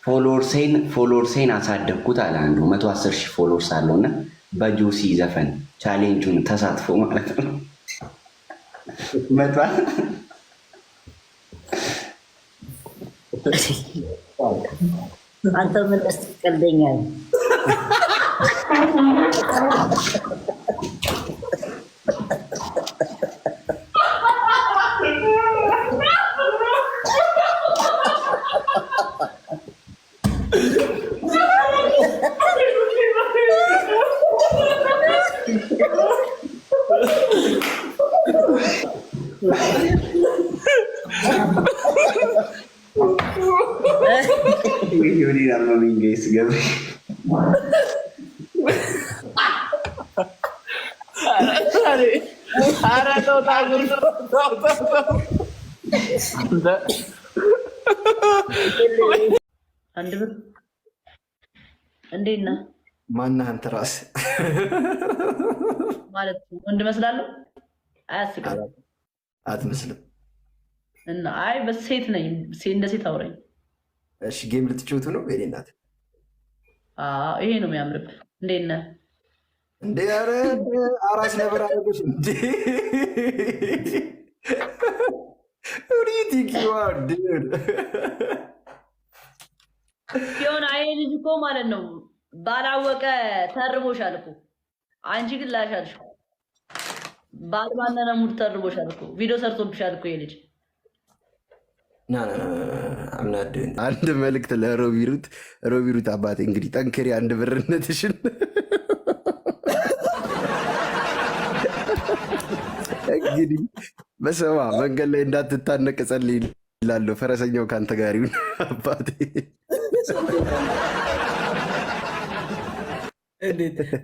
ፎሎወርሴን አሳደግኩት አለ አንዱ 110,000 ፎሎወርስ አለውና በጆሲ ዘፈን ቻሌንጁን ተሳትፎ ማለት ነው። መጥቷል። አንተ ምን ቀልደኛል? አንድ ብር እንዴት ነህ? ማነህ አንተ ራስህ? ማለት ወንድ መስላለሁ? አያስቅም። አትመስልም። እና አይ በሴት ነኝ። እንደ ሴት አውራኝ። እሺ ጌም ልትጫወቱ ነው? የኔ እናት ይሄ ነው የሚያምርብህ። እንዴት ነህ? እንዴ ኧረ አራስ ነበር አለሽ እንዴ? ሲሆን አይ ልጅ እኮ ማለት ነው ባላወቀ ተርቦሻል እኮ። አንቺ ግን ላሻልሽ ባልባነነ ሙድ ተርቦሻል እኮ። ቪዲዮ ሰርቶብሻል እኮ ይሄ ልጅ። አንድ መልእክት ለሮቢሩት አባቴ እንግዲህ ጠንክሪ አንድ ብርነትሽን እንግዲህ በሰማ መንገድ ላይ እንዳትታነቅ ጸልይ እላለሁ። ፈረሰኛው ከአንተ ጋር ይሁን አባቴ።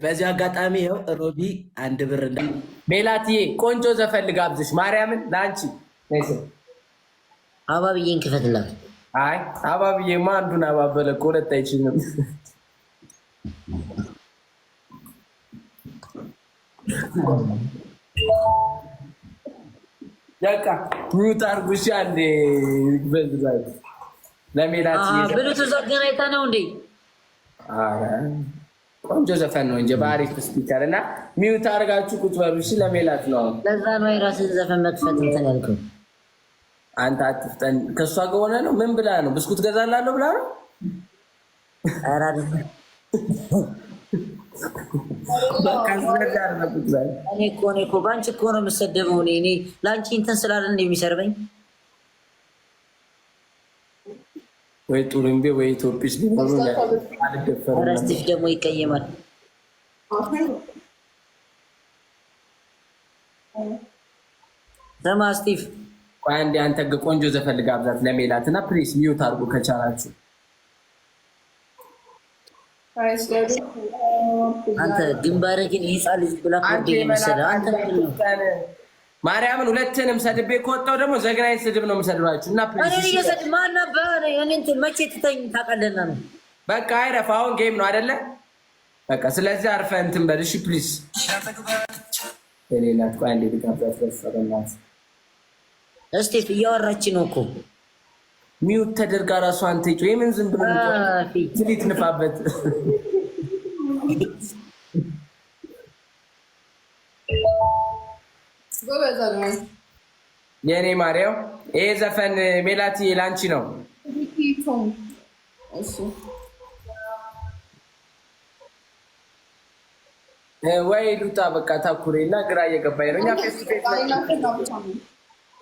በዚህ አጋጣሚ ይኸው ሮቢ አንድ ብር ሜላትዬ ቆንጆ ዘፈን ልጋብዝሽ ማርያምን ለአንቺ አባብዬን ክፈትላት። አይ አባብዬማ አንዱን አባበለ እኮ ሁለት አይችልም። በቃ ሚውት አድርጉሽ አንዴ በዝባይ ለሜላትዬ ብሉቱዝ አገናኝታ ነው እንዴ? ቆንጆ ዘፈን ነው እንጂ በአሪፍ ስፒከር እና ሚውት አድርጋችሁ ቁጭ በሉ። እሺ ለሜላት ነው። ለዛ ነው የራስህን ዘፈን መክፈት እንትን ያልከው። አንተ አትፍጠን። ከእሷ ጋር ሆነ ነው። ምን ብላ ነው? ብስኩት ገዛላለሁ ብላ ነው። ኧረ አይደለም። እኔ እኮ በአንቺ እኮ ነው የምሰደበው። እኔ ለአንቺ እንትን ስላለ የሚሰርበኝ ወይ ጡርምቤ ወይ ኢትዮጲስ ስቲፍ ደግሞ ይቀየማል። ስማ ስቲፍ፣ ቆይ አንዴ አንተ ቆንጆ ዘፈን ልጋብዛት ለሜላት እና ፕሊስ ሚውት አድርጎ ከቻላችሁ። አንተ ግንባርህ ግን ህፃን ልጅ ብላ መሰለህ አንተ ማርያምን ሁለትንም ሰድቤ ከወጣው ደግሞ ዘግናኝ ስድብ ነው የምሰድባችሁ እና መቼ ትተኝ ታውቃለና ነው። በቃ አይረፍ። አሁን ጌም ነው አይደለ? በቃ ስለዚህ አርፈህ እንትን በል እሺ ፕሊዝ። ሌላት ቆይ አንዴ ልጋብዛት በእናትህ። እስቴፍ እያወራች ነው እኮ ሚውት ተደርጋ ራሱ አንተ ይጮህ የምን ዝም ብሎ ትሊት ንፋበት። የኔ ማርያም ይሄ ዘፈን ሜላቲ ላንቺ ነው። ወይ ሉጣ በቃ ታኩሬ እና ግራ እየገባኝ ነው። እኛ ፌስ ቱ ፌስ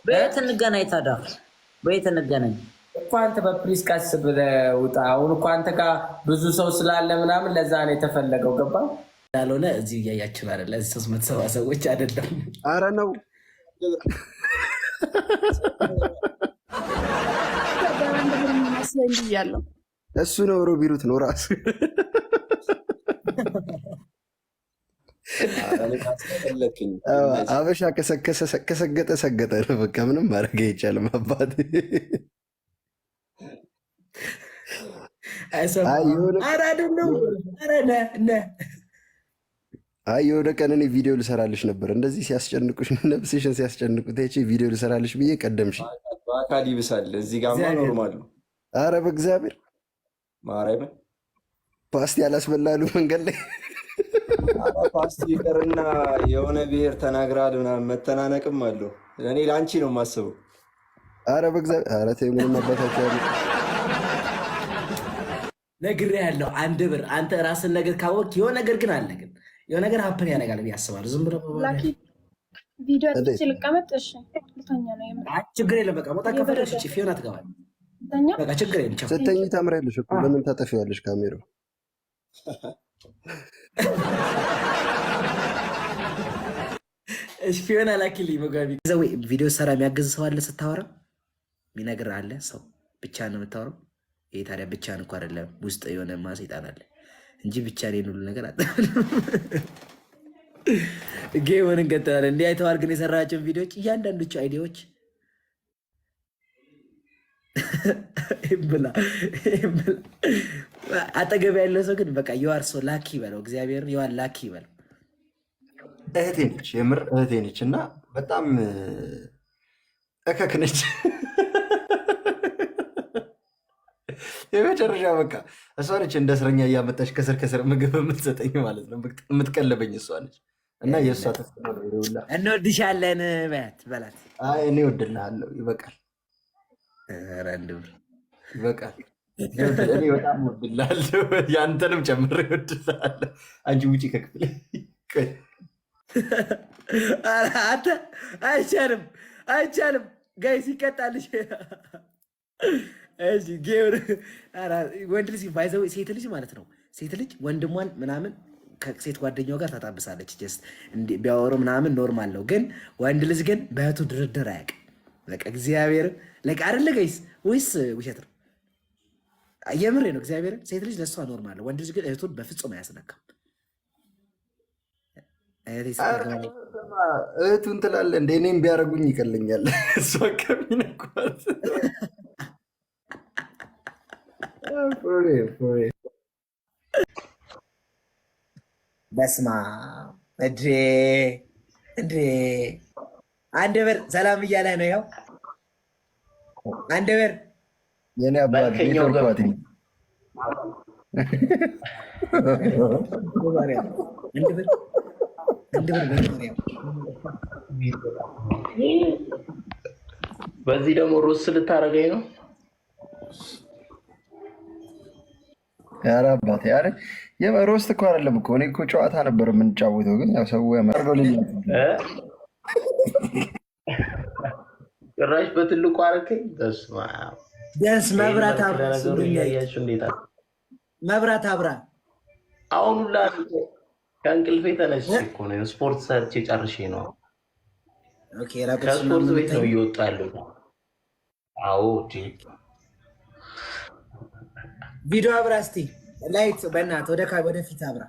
በየት እንገናኝ ታዲያ? በየት እንገናኝ እኮ አንተ በፕሊስ ቀስ ብለህ ውጣ። አሁን እኮ አንተ ጋር ብዙ ሰው ስላለ ምናምን ለዛ ነው የተፈለገው። ገባ እንዳልሆነ እዚህ እያያችሁ አይደለ? 370 ሰዎች አይደለም። አረ ነው እሱ ነው ሮቢሩት ነው ራሱ አበሻ ከሰገጠ ሰገጠ ነው። በቃ ምንም ማድረግ አይቻልም። አባት የሆነ ቀን እኔ ቪዲዮ ልሰራልሽ ነበር እንደዚህ ሲያስጨንቁሽ፣ ነፍስሽን ሲያስጨንቁት ቪዲዮ ልሰራልሽ ብዬ ቀደምሽ። በአካል ይብሳል። እዚህ ጋር ኖርማል ነው። አረ በእግዚአብሔር ማርያምን ፓስቲ ያላስበላሉ መንገድ ላይ ፓስቲ ይቀርና የሆነ ብሔር ተናግራል ምናምን መተናነቅም አለው። እኔ ለአንቺ ነው የማስበው። አረ በእግዚአብሔር አረ ተይ ምንም አባታቸው ያለ ነግሬሃለሁ። 1 ብር አንተ ራስን ነገር ካወቅ የሆነ ነገር ግን አለ ግን የሆነ ነገር ሀፕን ያደርጋል ብዬ አስባለሁ። ዝም ብሎ ቪዲዮ አጥቼ ልቀመጥ። እሺ ልተኛ ነው የምር። ችግር የለም። በቃ ሞታ ከፈለሽ እቺ ፊዮና ትገባለች። በቃ ችግር የለም። ስትተኝ ታምሪያለሽ እኮ ለምን ታጠፊዋለሽ ካሜራው? እሺ ፊዮና ላኪልኝ መጋቢ። ቪዲዮ ሰራ የሚያግዝ ሰው አለ ስታወራ የሚነግር አለ ሰው ብቻ ነው የምታወራው። ይሄ ታዲያ ብቻ ነው እኮ አይደለም፣ ውስጥ የሆነ ማሰይጣን አለ እንጂ ብቻ ነው ሁሉ ነገር አጣለም። ጌሙን እንቀጥላለን። እንዲህ አይተዋል ግን የሰራቸውን ቪዲዮዎች እያንዳንዶቹ አይዲያዎች ብላ አጠገብ ያለው ሰው ግን በቃ የዋር ሰው ላኪ በለው፣ እግዚአብሔር የዋር ላኪ በለው። እህቴ ነች፣ የምር እህቴ ነች እና በጣም እከክ ነች። የመጨረሻ በቃ እሷ ነች እንደ እስረኛ እያመጣች ከስር ከስር ምግብ የምትሰጠኝ ማለት ነው። የምትቀለበኝ እሷ ነች እና የእሷ ተስፋ ነው። እንወድሻለን በላት። አይ እኔ እወድልሃለሁ። ይበቃል፣ ይበቃል። እኔ በጣም እወድልሃለሁ፣ ያንተንም ጨምሬ እወድልሃለሁ። አንቺ ውጪ ከክፍል አንተ አይቻልም፣ አይቻልም። ጋይስ ይቀጣልሽ። ወንድ ልጅ ባይዘው ሴት ልጅ ማለት ነው። ሴት ልጅ ወንድሟን ምናምን ከሴት ጓደኛው ጋር ታጣብሳለች። ጀስት ቢያወሩ ምናምን ኖርማል ነው። ግን ወንድ ልጅ ግን በእህቱ ድርድር አያውቅም። በቃ እግዚአብሔር ለቃ አይደለ ጋይስ? ወይስ ውሸት ነው? የምሬ ነው። እግዚአብሔርን ሴት ልጅ ለእሷ ኖርማል ነው። ወንድ ልጅ ግን እህቱን በፍጹም አያስነካም። እህቱን ትላለህ እንደ እኔም ቢያደርጉኝ ይቀለኛል። እሷ ከሚነኳት በስማ እድሬ 1 ብር ሰላም እያለህ ነው። ያው 1 ብር የኔ አባት ኔትወርኳት በዚህ ደግሞ ሩስ ልታረገኝ ነው። ኧረ አባቴ ኧረ የሮስት እኮ አይደለም እኮ እኔ እኮ ጨዋታ ነበር የምንጫወተው፣ ግን ያው ሰው ያመርገውልኝ ጭራሽ በትልቁ አረከኝ። በስመ አብ ቢያንስ መብራት አብራ መብራት አብራ። አሁን ሁላ ከእንቅልፌ ተነስቼ እኮ ነው ስፖርት ሰርቼ ጨርሼ ነው። ከስፖርት ቤት ነው እየወጣ ያለው። አዎ ቪዲዮ አብራ እስቲ ላይት በእናትህ ወደፊት አብራ።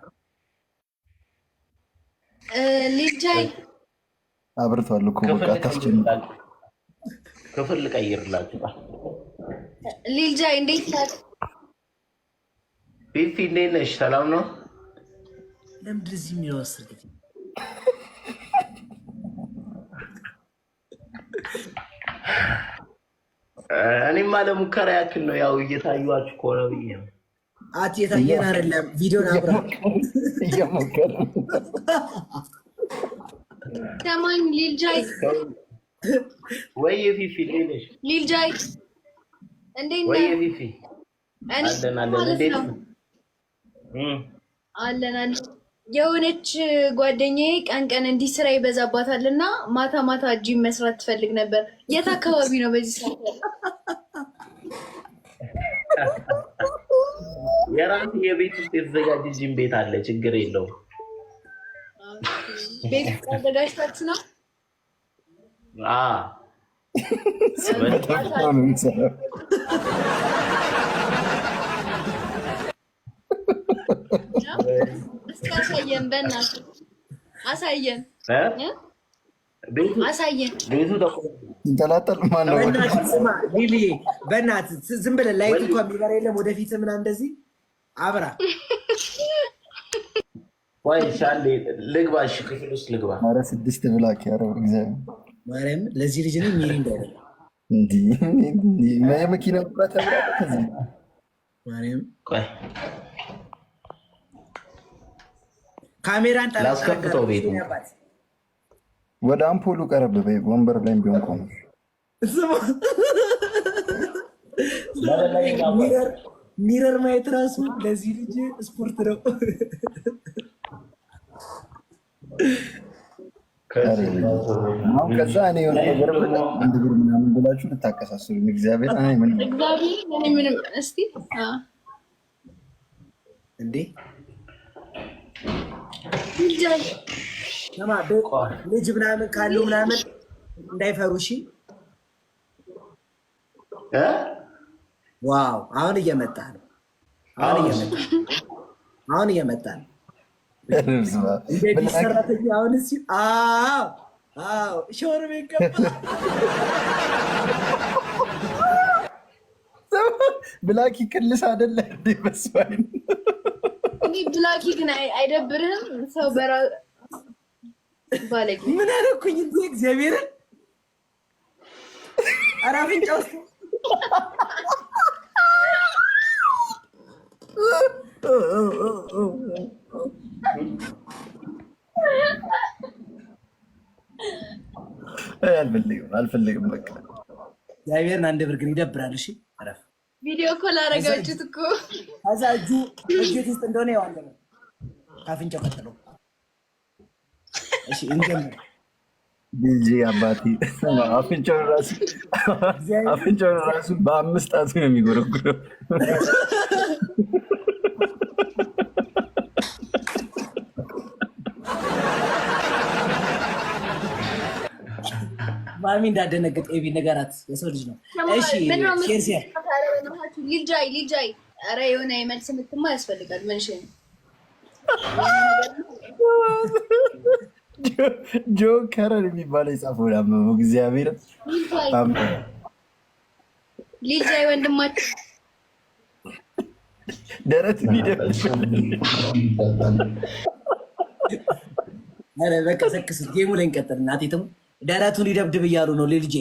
ልጃይ አብርቷል እኮ በቃ ታስጨንቅ። ክፍል ልቀይርላችሁ። ልጃይ እንዴት ነህ? ፊፊ እንዴት ነሽ? ሰላም ነው? ለምንድን እዚህ የሚወስድ እኔማ ለሙከራ ያክል ነው። ያው እየታዩዋችሁ ከሆነ ብዬ ነው። የታየን አይደለም ቪዲዮን አብራ እየሞከረ ሰማኝ። ልጃይ ወይ ፊፊ እንዴት ነሽ? ልጃይ እንዴት ነህ? ወይ ፊፊ አለን እንዴት ነው? አለን የሆነች ጓደኛዬ ቀን ቀን እንዲህ ስራ ይበዛባታል እና ማታ ማታ ጂም መስራት ትፈልግ ነበር። የት አካባቢ ነው በዚህ ሰዓት? የራስ የቤት ውስጥ የተዘጋጀ ጂም ቤት አለ። ችግር የለውም። ቤት አዘጋጅታችሁ ነው? እስኪ አሳየን፣ በእናትህ አሳየን፣ አሳየን። ቤቱ እንጠላጠል ማነው? ሊሊ በእናትህ ዝም ብለህ ላይት እንኳን የሚበራ የለም። ወደፊት ምናምን እንደዚህ አብራ ወይ ሻሌ ልግባ። እሺ ክፍል ውስጥ ልግባ። ኧረ 6 ብላክ ያረው እግዚአብሔር ማርያም ለዚህ ልጅ ነው ሚሪ እንዳይደለም እንዲህ የመኪና ቁጣ ተብራ ማርያም ቆይ ካሜራን ላስከፍተው ቤቱ ወደ አምፖሉ ቀረብ በይ። ወንበር ላይም ቢሆን ቆሙ። ሚረር ማየት ራሱ ለዚህ ልጅ ስፖርት ነው። አሁን ከዛ እኔ የሆነ ነገር አንድ ብር ምናምን ብላችሁ ልታቀሳስሉኝ እግዚአብሔር ምንም እስቲ እንዴ ልጅ ምናምን ካለው ምናምን እንዳይፈሩ እሺ። ዋው አሁን እየመጣ ነው። አሁን እየመጣ ነው። እንዴት ሰራተኛ አሁን እሺ። ሾር ቤከባ ብላኪ ክልስ አይደለ እንዴ? መስዋይ ብላኪ ግን አይደብርህም? ሰው በራ ባለቂ ምን አደረኩኝ እንዴ? እግዚአብሔርን ኧረ አፍንጫ ውስጥ አልፈልግም። በቃ እግዚአብሔርን አንድ ብር ግን ይደብራል። እሺ አረፍ ቪዲዮ ኮል አደረጋችሁት እኮ ከዛ እጁ ውስጥ እንደሆነ ያው አንተ ነው ካፍንጫው ቀጥሎ። እሺ እንጀምር። ዲጂ አባቴ አፍንጫውን ራሱ በ5 ጣቱ ነው የሚጎረጉረው። ማሚ እንዳደነገጥ ኤቢ ነገራት። የሰው ልጅ ነው። እሺ ሼር ሊጃይ ኧረ የሆነ የመልስ ምትማ ያስፈልጋል። መንሽ ጆከረን የሚባለው የጻፈው ላመመው እግዚአብሔር ሊጃይ ወንድማችን ደረት ኧረ በቃ ሰክስ ጌሙ ላይ እንቀጥል። እናቴ ትሙ ደረቱን ይደብድብ እያሉ ነው። ልጄ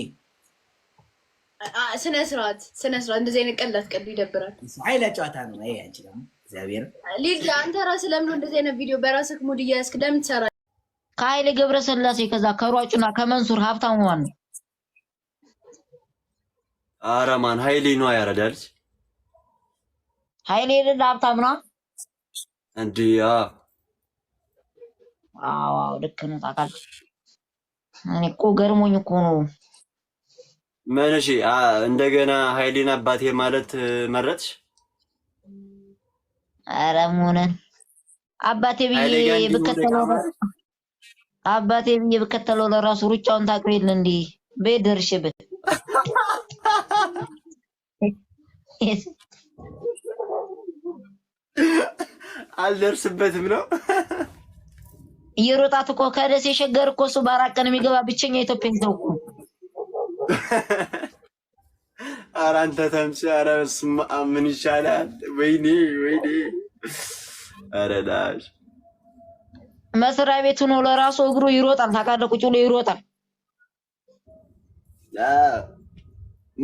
ስነ ስርዓት እንደዚህ አይነት ቀላል ቀልድ ይደብራል። ኃይለ ጨዋታ ነው። አይ አንቺ ደግሞ እግዚአብሔር ልጅ አንተ ራስህ ለምን እንደዚህ አይነት ቪዲዮ በራስህ ሙድ እያያዝክ ለምን ትሰራለህ? ከኃይሌ ገብረስላሴ ከዛ ከሯጩና ከመንሱር ሀብታሙ ማን ነው? ኧረ ማን ኃይሌ ነው ያረዳል። ኃይሌ አይደል ሀብታሙ ነው እንዴ? አዎ ልክ ነው። ታውቃለህ እኔ እኮ ገርሞኝ እኮ ነው። ምን እሺ፣ እንደገና ኃይሌን አባቴ ማለት መረጥሽ? ኧረ ሞነን አባቴ ብዬ ብከተለው ለራሱ ሩጫውን ታውቀው የለ እንዴ? ቤት ደርሽበት አልደርስበትም ነው እየሮጣት እኮ ከደሴ ሸገር እኮ እሱ በ4 ቀን የሚገባ ብቸኛ ኢትዮጵያዊ ሰው እኮ። ኧረ አንተ ተምች፣ ኧረ ምን ይሻላል? ወይኔ ኧረ ዳሽ መስሪያ ቤቱ ነው ለራሱ እግሩ ይሮጣል። ታውቃለህ ቁጭ ብሎ ይሮጣል።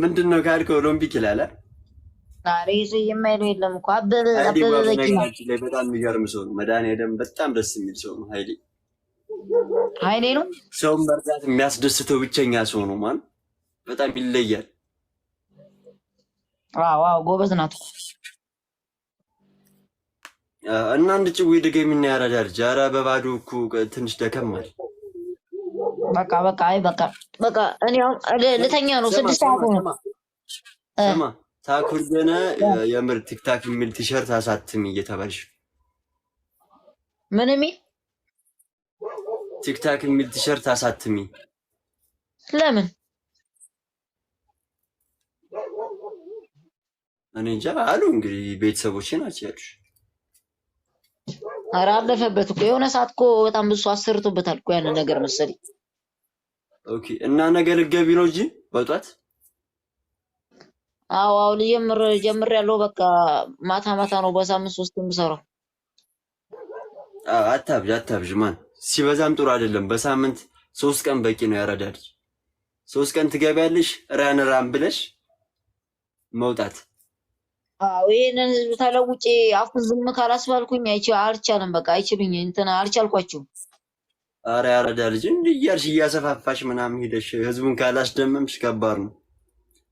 ምንድን ነው ካልከው ኦሎምፒክ ይላል። ዛሬ የማይለው የለም እኮ አበበ ላይ በጣም የሚገርም ሰው ነው። መድኃኒዓለም በጣም ደስ የሚል ሰው ነው ኃይሌ ነው። ሰውን መርዳት የሚያስደስተው ብቸኛ ሰው ነው። ማን በጣም ይለያል። ዋው ጎበዝ ናት። እና አንድ ጭዊ ድገም እና ያረዳል። ጃራ በባዶ እኮ ትንሽ ደከማል። በቃ እኔ ልተኛ ነው። 6 ሰዓት ነው። ስማ ታኩር ገና የምር ቲክታክ የሚል ቲሸርት አሳትሚ እየተባልሽ ምን የሚል ቲክታክ የሚል ቲሸርት አሳትሚ። ለምን? እኔ እንጃ አሉ እንግዲህ ቤተሰቦቼ ናቸው ያሉሽ። ኧረ አለፈበት እኮ የሆነ ሰዓት እኮ በጣም ብዙ አሰርቶበታል እኮ ያንን ነገር መሰለኝ። ኦኬ እና ነገ ልትገቢ ነው እንጂ በጧት? አዎ ጀምር ያለው በቃ ማታ ነው በሳምንት 3 የምሰራው። አታብዥ ማን ሲበዛም ጥሩ አይደለም። በሳምንት 3 ቀን በቂ ነው። ያረዳል። 3 ቀን ትገቢያለሽ ራን ብለሽ መውጣት አዎ ይሄንን ህዝብ ተለውጬ አፉን ዝም ካላስባልኩኝ አልቻለም። በቃ አይችሉኝ እንትን አልቻልኳቸውም። ኧረ ያረዳ ልጅ እንዲህ እያልሽ እያሰፋፋሽ ምናምን ሄደሽ ህዝቡን ካላስደመምሽ ከባድ ነው።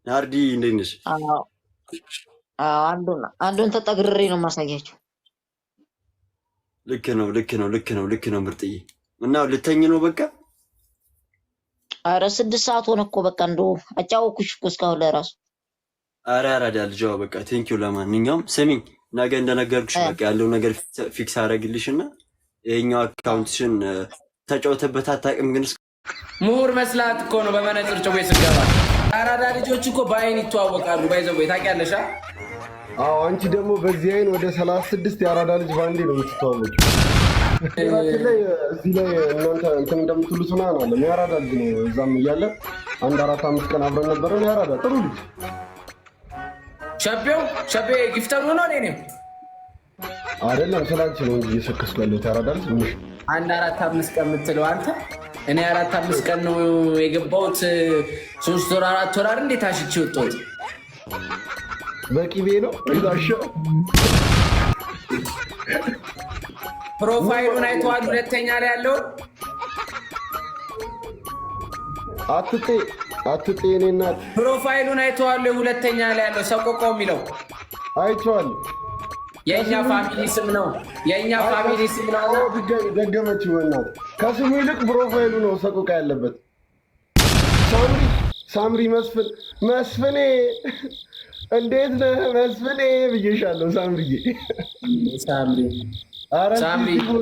ናርዲ እንዴት ነሽ? አንዱን ተጠግሬ ነው የማሳያቸው። ልክ ነው ምርጥዬ። እና ልተኝ ነው በቃ? አረ 6 ሰዓት ሆነ እኮ በቃ እንደው አጫወኩሽ እኮ እስካሁን ለራሱ። አረ ያረዳ ልጅ በቃ ቴንኪው። ለማንኛውም ስሚኝ፣ ነገ እንደነገርኩሽ በቃ ያለው ነገር ፊክስ አደረግልሽና ይሄኛው አካውንትሽን ተጫውተበት አታውቅም ግን ምሁር መስላት እኮ ነው በመነጽር ጮቤ ስገባ። አራዳ ልጆች እኮ በአይን ይተዋወቃሉ። ባይዘው ታውቂያለሽ? አዎ አንቺ ደግሞ በዚህ አይን ወደ 36 የአራዳ ልጅ ባንዴ ነው የምትተዋወቂው። ላይ እዚህ ላይ እናንተ እንትን እንደምትሉት ምናምን አለ። የአራዳ ልጅ ነው እዛም እያለ 1-4-5 ቀን አብረን ነበረን። የአራዳ ጥሩ ልጅ ሸቤ ጊፍተሩ ነው እኔ አይደለም። ስላንቺ ነው እንጂ እየሰከስኩ ያለሁት። የአራዳ ልጅ ምንሽ 1-4-5 ቀን የምትለው አንተ? እኔ 4-5 ቀን ነው የገባሁት። 3 ወር 4 ወር አይደል እንዴት አሽቼ ወጣሁት። በቂቤ ነው እንዳሻው። ፕሮፋይሉን አይተዋል? ሁለተኛ ላይ ያለው አትጤ እኔ እናት ፕሮፋይሉን አይተዋል? ሁለተኛ ላይ ያለው ሰቆቆ የሚለው አይቼዋለሁ። የእኛ ፋሚሊ ስም ነው። ደገመች በእናትህ። ከስሙ ይልቅ ፕሮፋይሉ ነው ሰቆቃ ያለበት። ሳምሪ መስፍኔ እንዴት ነህ መስፍኔ ብዬሻለሁ። ሳምሪ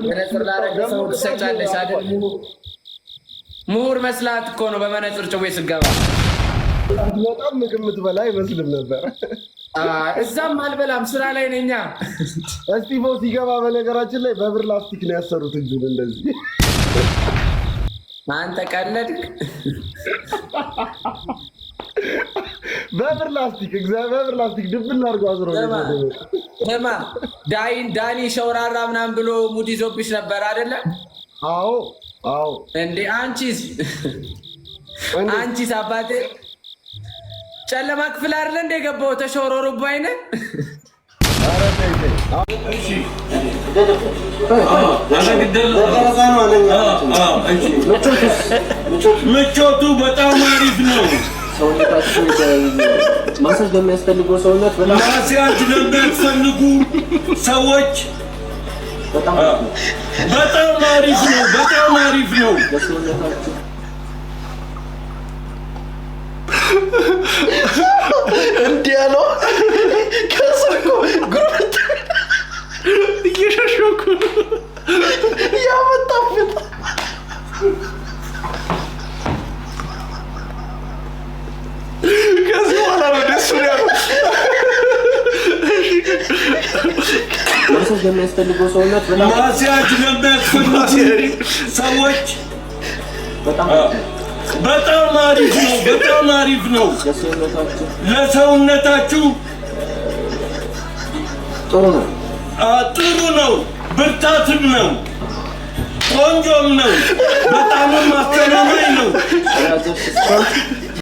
መነጽር ላደረገ ሰው ትሰጫለሽ አይደል? ምሁር መስላት እኮ ነው በመነጽር ጭዌ ስገባ። በጣም ምግብ የምትበላ አይመስልም ነበር። እዛም አልበላም ስራ ላይ ነኛ። እስጢፎ ሲገባ በነገራችን ላይ በብር ላስቲክ ነው ያሰሩት እጁን እንደዚህ። አንተ ቀለድክ። በብር ላስቲክ ድብል አድርጎ አዝሮ ስማ ዳኒ ሸውራራ ምናምን ብሎ ሙድ ይዞብሽ ነበር አይደለ? አዎ እንዴ አንቺስ አባቴ ጨለማ ክፍል አይደለ እንደ ገባው ተሾሮሩባ አይነት ምቾቱ በጣም አሪፍ ነው። ማሳጅ ለሚያስፈልጉ ሰውነት ማሳጅ ለሚያስፈልጉ ሰዎች በጣም አሪፍ ነው። እንዲያ ነው ከሰኮ ጉርት እየሸሾኩ ያመጣፍጥ ከዚህ በኋላ ነው ደስ ያለው። ማሳጅ ለሚያስፈልጉ ሰውነት ሰዎች በጣም አሪፍ ነው። ለሰውነታችሁ ጥሩ ነው። ብርታትም ነው። ቆንጆም ነው። በጣም አስተማማኝ ነው።